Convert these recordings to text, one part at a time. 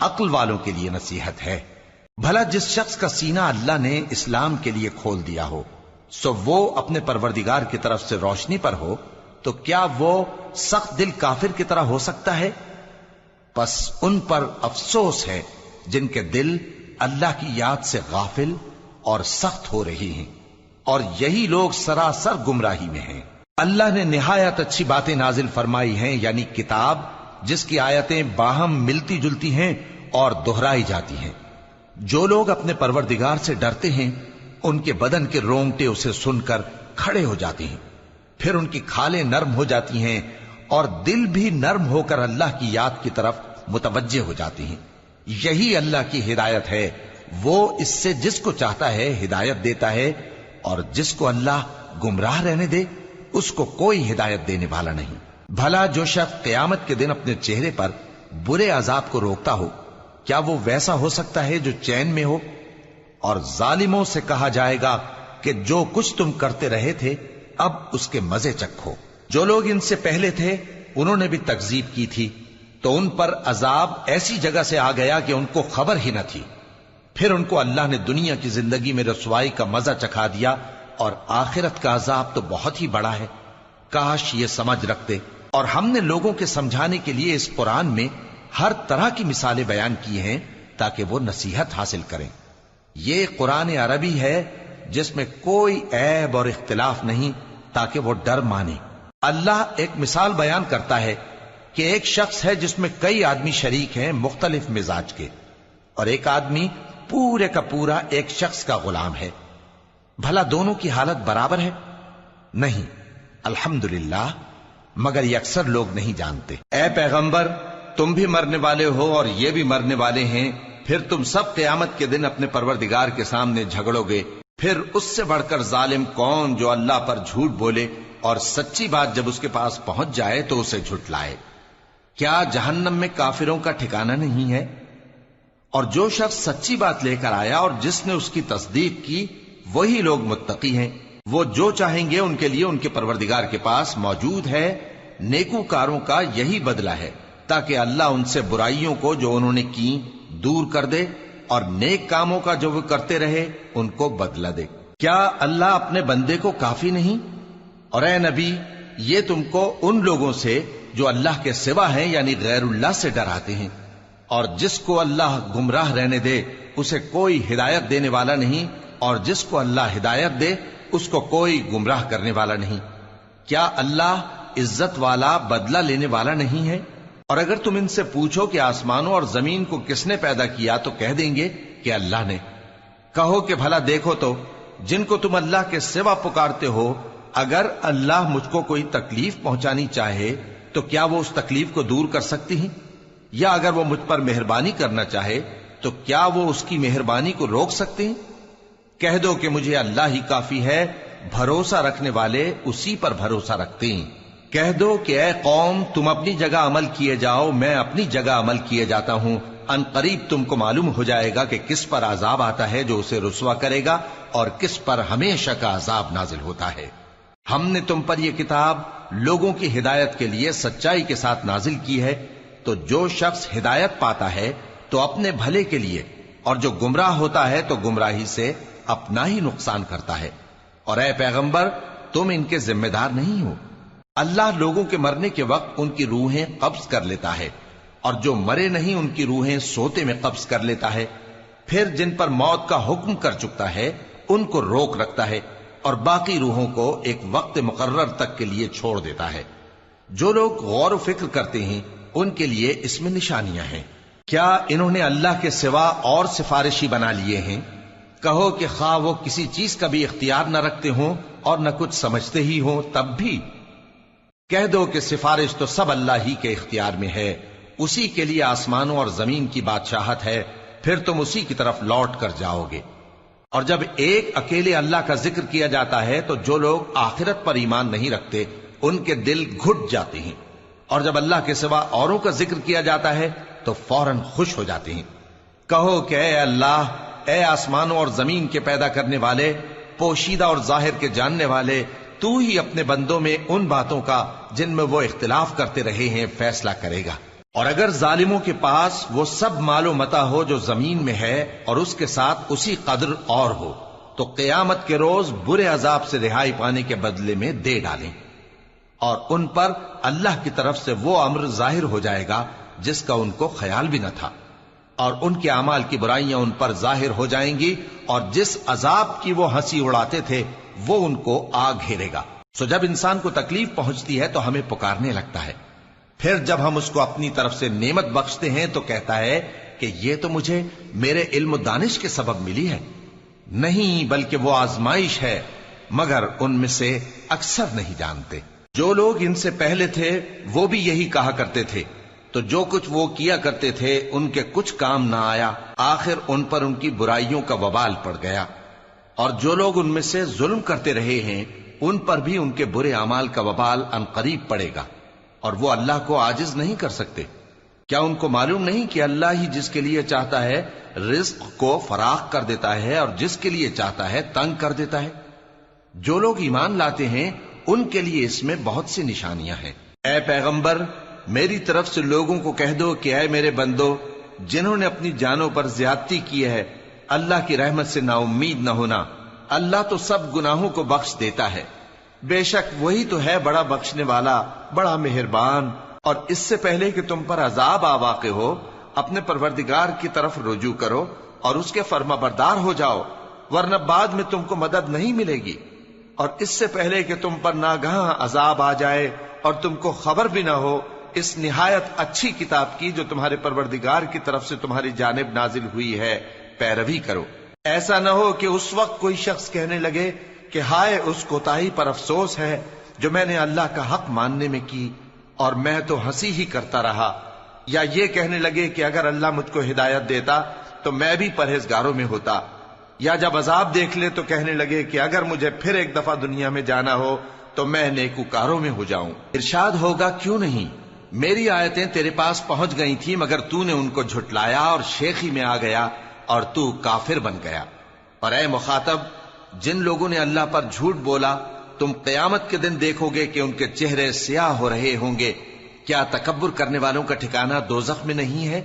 عقل والوں کے لیے نصیحت ہے۔ بھلا جس شخص کا سینہ اللہ نے اسلام کے لیے کھول دیا ہو سو وہ اپنے پروردگار کی طرف سے روشنی پر ہو، تو کیا وہ سخت دل کافر کی طرح ہو سکتا ہے؟ پس ان پر افسوس ہے جن کے دل اللہ کی یاد سے غافل اور سخت ہو رہی ہیں، اور یہی لوگ سراسر گمراہی میں ہیں۔ اللہ نے نہایت اچھی باتیں نازل فرمائی ہیں، یعنی کتاب جس کی آیتیں باہم ملتی جلتی ہیں اور دہرائی جاتی ہیں۔ جو لوگ اپنے پروردگار سے ڈرتے ہیں ان کے بدن کے رونگٹے اسے سن کر کھڑے ہو جاتے ہیں، پھر ان کی کھالیں نرم ہو جاتی ہیں اور دل بھی نرم ہو کر اللہ کی یاد کی طرف متوجہ ہو جاتی ہیں۔ یہی اللہ کی ہدایت ہے، وہ اس سے جس کو چاہتا ہے ہدایت دیتا ہے، اور جس کو اللہ گمراہ رہنے دے اس کو کوئی ہدایت دینے والا نہیں۔ بھلا جو شخص قیامت کے دن اپنے چہرے پر برے عذاب کو روکتا ہو، کیا وہ ویسا ہو سکتا ہے جو چین میں ہو؟ اور ظالموں سے کہا جائے گا کہ جو کچھ تم کرتے رہے تھے اب اس کے مزے چکھو۔ جو لوگ ان سے پہلے تھے انہوں نے بھی تکذیب کی تھی، تو ان پر عذاب ایسی جگہ سے آ گیا کہ ان کو خبر ہی نہ تھی۔ پھر ان کو اللہ نے دنیا کی زندگی میں رسوائی کا مزہ چکھا دیا، اور آخرت کا عذاب تو بہت ہی بڑا ہے۔ کاش یہ سمجھ رکھتے۔ اور ہم نے لوگوں کے سمجھانے کے لیے اس قرآن میں ہر طرح کی مثالیں بیان کی ہیں تاکہ وہ نصیحت حاصل کریں۔ یہ قرآن عربی ہے جس میں کوئی عیب اور اختلاف نہیں، تاکہ وہ ڈر مانے۔ اللہ ایک مثال بیان کرتا ہے کہ ایک شخص ہے جس میں کئی آدمی شریک ہیں مختلف مزاج کے، اور ایک آدمی پورے کا پورا ایک شخص کا غلام ہے۔ بھلا دونوں کی حالت برابر ہے؟ نہیں، الحمدللہ، مگر یہ اکثر لوگ نہیں جانتے۔ اے پیغمبر، تم بھی مرنے والے ہو اور یہ بھی مرنے والے ہیں، پھر تم سب قیامت کے دن اپنے پروردگار کے سامنے جھگڑو گے۔ پھر اس سے بڑھ کر ظالم کون جو اللہ پر جھوٹ بولے اور سچی بات جب اس کے پاس پہنچ جائے تو اسے جھٹلائے۔ کیا جہنم میں کافروں کا ٹھکانہ نہیں ہے؟ اور جو شخص سچی بات لے کر آیا اور جس نے اس کی تصدیق کی وہی لوگ متقی ہیں۔ وہ جو چاہیں گے ان کے لیے ان کے پروردگار کے پاس موجود ہے۔ نیکوکاروں کا یہی بدلہ ہے، تاکہ اللہ ان سے برائیوں کو جو انہوں نے کی دور کر دے، اور نیک کاموں کا جو وہ کرتے رہے ان کو بدلہ دے۔ کیا اللہ اپنے بندے کو کافی نہیں؟ اور اے نبی، یہ تم کو ان لوگوں سے جو اللہ کے سوا ہیں یعنی غیر اللہ سے ڈراتے ہیں، اور جس کو اللہ گمراہ رہنے دے اسے کوئی ہدایت دینے والا نہیں، اور جس کو اللہ ہدایت دے اس کو کوئی گمراہ کرنے والا نہیں۔ کیا اللہ عزت والا بدلہ لینے والا نہیں ہے؟ اور اگر تم ان سے پوچھو کہ آسمانوں اور زمین کو کس نے پیدا کیا تو کہہ دیں گے کہ اللہ نے۔ کہو کہ بھلا دیکھو تو جن کو تم اللہ کے سوا پکارتے ہو، اگر اللہ مجھ کو کوئی تکلیف پہنچانی چاہے تو کیا وہ اس تکلیف کو دور کر سکتی ہیں؟ یا اگر وہ مجھ پر مہربانی کرنا چاہے تو کیا وہ اس کی مہربانی کو روک سکتے ہیں؟ کہہ دو کہ مجھے اللہ ہی کافی ہے، بھروسہ رکھنے والے اسی پر بھروسہ رکھتے ہیں۔ کہہ دو کہ اے قوم، تم اپنی جگہ عمل کیے جاؤ، میں اپنی جگہ عمل کیے جاتا ہوں۔ ان قریب تم کو معلوم ہو جائے گا کہ کس پر عذاب آتا ہے جو اسے رسوا کرے گا، اور کس پر ہمیشہ کا عذاب نازل ہوتا ہے۔ ہم نے تم پر یہ کتاب لوگوں کی ہدایت کے لیے سچائی کے ساتھ نازل کی ہے، تو جو شخص ہدایت پاتا ہے تو اپنے بھلے کے لیے، اور جو گمراہ ہوتا ہے تو گمراہی سے اپنا ہی نقصان کرتا ہے۔ اور اے پیغمبر، تم ان کے ذمہ دار نہیں ہو۔ اللہ لوگوں کے مرنے کے وقت ان کی روحیں قبض کر لیتا ہے، اور جو مرے نہیں ان کی روحیں سوتے میں قبض کر لیتا ہے۔ پھر جن پر موت کا حکم کر چکتا ہے ان کو روک رکھتا ہے، اور باقی روحوں کو ایک وقت مقرر تک کے لیے چھوڑ دیتا ہے۔ جو لوگ غور و فکر کرتے ہیں ان کے لیے اس میں نشانیاں ہیں۔ کیا انہوں نے اللہ کے سوا اور سفارشی بنا لیے ہیں؟ کہو کہ خواہ وہ کسی چیز کا بھی اختیار نہ رکھتے ہوں اور نہ کچھ سمجھتے ہی ہوں تب بھی کہہ دو کہ سفارش تو سب اللہ ہی کے اختیار میں ہے، اسی کے لیے آسمانوں اور زمین کی بادشاہت ہے، پھر تم اسی کی طرف لوٹ کر جاؤ گے۔ اور جب ایک اکیلے اللہ کا ذکر کیا جاتا ہے تو جو لوگ آخرت پر ایمان نہیں رکھتے ان کے دل گھٹ جاتے ہیں، اور جب اللہ کے سوا اوروں کا ذکر کیا جاتا ہے تو فوراً خوش ہو جاتے ہیں۔ کہو کہ اے اللہ، اے آسمانوں اور زمین کے پیدا کرنے والے، پوشیدہ اور ظاہر کے جاننے والے، تو ہی اپنے بندوں میں ان باتوں کا جن میں وہ اختلاف کرتے رہے ہیں فیصلہ کرے گا۔ اور اگر ظالموں کے پاس وہ سب مال و متا ہو جو زمین میں ہے اور اس کے ساتھ اسی قدر اور ہو تو قیامت کے روز برے عذاب سے رہائی پانے کے بدلے میں دے ڈالیں، اور ان پر اللہ کی طرف سے وہ امر ظاہر ہو جائے گا جس کا ان کو خیال بھی نہ تھا، اور ان کے اعمال کی برائیاں ان پر ظاہر ہو جائیں گی، اور جس عذاب کی وہ ہنسی اڑاتے تھے وہ ان کو آ گھیرے گا۔ سو جب انسان کو تکلیف پہنچتی ہے تو ہمیں پکارنے لگتا ہے، پھر جب ہم اس کو اپنی طرف سے نعمت بخشتے ہیں تو کہتا ہے کہ یہ تو مجھے میرے علم و دانش کے سبب ملی ہے۔ نہیں، بلکہ وہ آزمائش ہے، مگر ان میں سے اکثر نہیں جانتے۔ جو لوگ ان سے پہلے تھے وہ بھی یہی کہا کرتے تھے، تو جو کچھ وہ کیا کرتے تھے ان کے کچھ کام نہ آیا، آخر ان پر ان کی برائیوں کا وبال پڑ گیا۔ اور جو لوگ ان میں سے ظلم کرتے رہے ہیں ان پر بھی ان کے برے اعمال کا وبال عنقریب پڑے گا، اور وہ اللہ کو عاجز نہیں کر سکتے۔ کیا ان کو معلوم نہیں کہ اللہ ہی جس کے لیے چاہتا ہے رزق کو فراخ کر دیتا ہے اور جس کے لیے چاہتا ہے تنگ کر دیتا ہے؟ جو لوگ ایمان لاتے ہیں ان کے لیے اس میں بہت سی نشانیاں ہیں۔ اے پیغمبر، میری طرف سے لوگوں کو کہہ دو کہ اے میرے بندو، جنہوں نے اپنی جانوں پر زیادتی کی ہے، اللہ کی رحمت سے نا امید نہ ہونا۔ اللہ تو سب گناہوں کو بخش دیتا ہے، بے شک وہی تو ہے بڑا بخشنے والا، بڑا مہربان۔ اور اس سے پہلے کہ تم پر عذاب آ واقع ہو، اپنے پروردگار کی طرف رجوع کرو اور اس کے فرما بردار ہو جاؤ، ورنہ بعد میں تم کو مدد نہیں ملے گی۔ اور اس سے پہلے کہ تم پر ناگہاں عذاب آ جائے اور تم کو خبر بھی نہ ہو، اس نہایت اچھی کتاب کی جو تمہارے پروردگار کی طرف سے تمہاری جانب نازل ہوئی ہے پیروی کرو۔ ایسا نہ ہو کہ اس وقت کوئی شخص کہنے لگے کہ ہائے اس کوتاہی پر افسوس ہے جو میں نے اللہ کا حق ماننے میں کی، اور میں تو ہنسی ہی کرتا رہا، یا یہ کہنے لگے کہ اگر اللہ مجھ کو ہدایت دیتا تو میں بھی پرہیزگاروں میں ہوتا، یا جب عذاب دیکھ لے تو کہنے لگے کہ اگر مجھے پھر ایک دفعہ دنیا میں جانا ہو تو میں نیکوکاروں میں ہو جاؤں۔ ارشاد ہوگا کیوں نہیں، میری آیتیں تیرے پاس پہنچ گئی تھی مگر تو نے ان کو جھٹلایا اور شیخی میں آ گیا اور تو کافر بن گیا۔ اور اے مخاطب، جن لوگوں نے اللہ پر جھوٹ بولا تم قیامت کے دن دیکھو گے کہ ان کے چہرے سیاہ ہو رہے ہوں گے۔ کیا تکبر کرنے والوں کا ٹھکانہ دوزخ میں نہیں ہے؟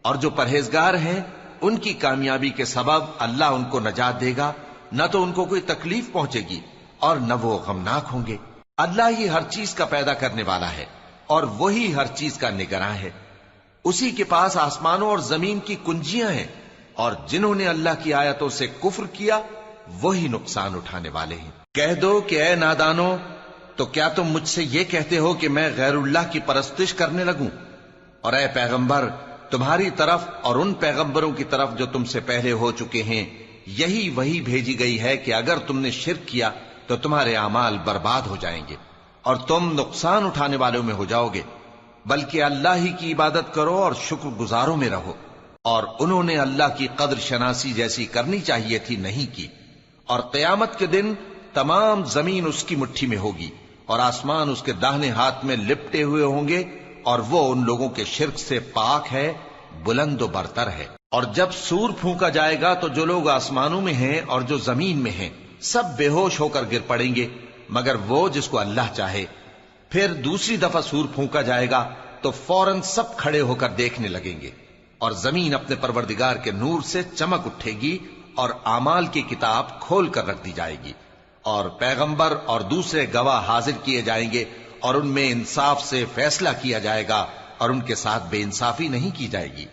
اور جو پرہیزگار ہیں ان کی کامیابی کے سبب اللہ ان کو نجات دے گا، نہ تو ان کو کوئی تکلیف پہنچے گی اور نہ وہ غمناک ہوں گے۔ اللہ ہی ہر چیز کا پیدا کرنے والا ہے اور وہی ہر چیز کا نگراں ہے۔ اسی کے پاس آسمانوں اور زمین کی کنجیاں ہیں، اور جنہوں نے اللہ کی آیتوں سے کفر کیا وہی نقصان اٹھانے والے ہیں۔ کہہ دو کہ اے نادانو، تو کیا تم مجھ سے یہ کہتے ہو کہ میں غیر اللہ کی پرستش کرنے لگوں؟ اور اے پیغمبر، تمہاری طرف اور ان پیغمبروں کی طرف جو تم سے پہلے ہو چکے ہیں یہی وہی بھیجی گئی ہے کہ اگر تم نے شرک کیا تو تمہارے اعمال برباد ہو جائیں گے اور تم نقصان اٹھانے والوں میں ہو جاؤ گے، بلکہ اللہ ہی کی عبادت کرو اور شکر گزاروں میں رہو۔ اور انہوں نے اللہ کی قدر شناسی جیسی کرنی چاہیے تھی نہیں کی۔ اور قیامت کے دن تمام زمین اس کی مٹھی میں ہوگی اور آسمان اس کے داہنے ہاتھ میں لپٹے ہوئے ہوں گے، اور وہ ان لوگوں کے شرک سے پاک ہے، بلند و برتر ہے۔ اور جب سور پھونکا جائے گا تو جو لوگ آسمانوں میں ہیں اور جو زمین میں ہیں سب بے ہوش ہو کر گر پڑیں گے مگر وہ جس کو اللہ چاہے۔ پھر دوسری دفعہ سور پھونکا جائے گا تو فوراً سب کھڑے ہو کر دیکھنے لگیں گے، اور زمین اپنے پروردگار کے نور سے چمک اٹھے گی اور اعمال کی کتاب کھول کر رکھ دی جائے گی، اور پیغمبر اور دوسرے گواہ حاضر کیے جائیں گے، اور ان میں انصاف سے فیصلہ کیا جائے گا اور ان کے ساتھ بے انصافی نہیں کی جائے گی۔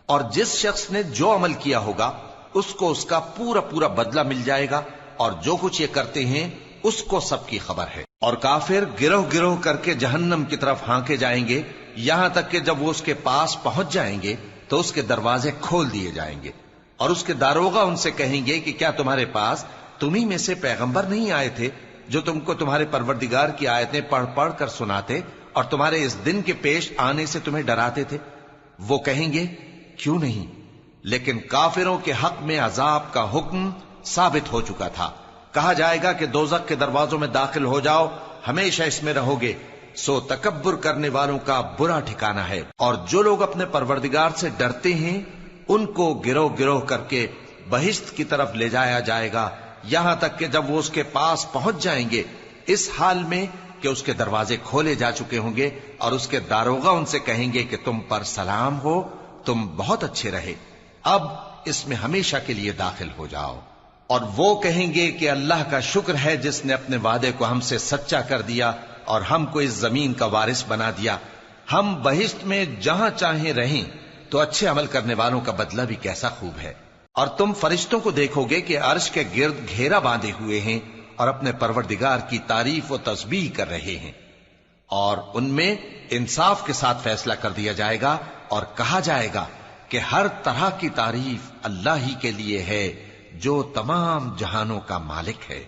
اور جس شخص نے جو عمل کیا ہوگا اس کو اس کا پورا پورا بدلہ مل جائے گا، اور جو کچھ یہ کرتے ہیں اس کو سب کی خبر ہے۔ اور کافر گروہ گروہ کر کے جہنم کی طرف ہانکے جائیں گے، یہاں تک کہ جب وہ اس کے پاس پہنچ جائیں گے تو اس کے دروازے کھول دیے جائیں گے، اور اس کے داروغہ ان سے کہیں گے کہ کیا تمہارے پاس تمہیں میں سے پیغمبر نہیں آئے تھے جو تم کو تمہارے پروردگار کی آیتیں پڑھ پڑھ کر سناتے اور تمہارے اس دن کے پیش آنے سے تمہیں ڈراتے تھے؟ وہ کہیں گے کیوں نہیں، لیکن کافروں کے حق میں عذاب کا حکم ثابت ہو چکا تھا۔ کہا جائے گا کہ دوزخ کے دروازوں میں داخل ہو جاؤ، ہمیشہ اس میں رہو گے، سو تکبر کرنے والوں کا برا ٹھکانہ ہے۔ اور جو لوگ اپنے پروردگار سے ڈرتے ہیں ان کو گروہ گروہ کر کے بہشت کی طرف لے جایا جائے گا، یہاں تک کہ جب وہ اس کے پاس پہنچ جائیں گے اس حال میں کہ اس کے دروازے کھولے جا چکے ہوں گے اور اس کے داروغہ ان سے کہیں گے کہ تم پر سلام ہو، تم بہت اچھے رہے، اب اس میں ہمیشہ کے لیے داخل ہو جاؤ۔ اور وہ کہیں گے کہ اللہ کا شکر ہے جس نے اپنے وعدے کو ہم سے سچا کر دیا اور ہم کو اس زمین کا وارث بنا دیا، ہم بہشت میں جہاں چاہیں رہیں، تو اچھے عمل کرنے والوں کا بدلہ بھی کیسا خوب ہے۔ اور تم فرشتوں کو دیکھو گے کہ عرش کے گرد گھیرا باندھے ہوئے ہیں اور اپنے پروردگار کی تعریف و تسبیح کر رہے ہیں، اور ان میں انصاف کے ساتھ فیصلہ کر دیا جائے گا اور کہا جائے گا کہ ہر طرح کی تعریف اللہ ہی کے لیے ہے جو تمام جہانوں کا مالک ہے۔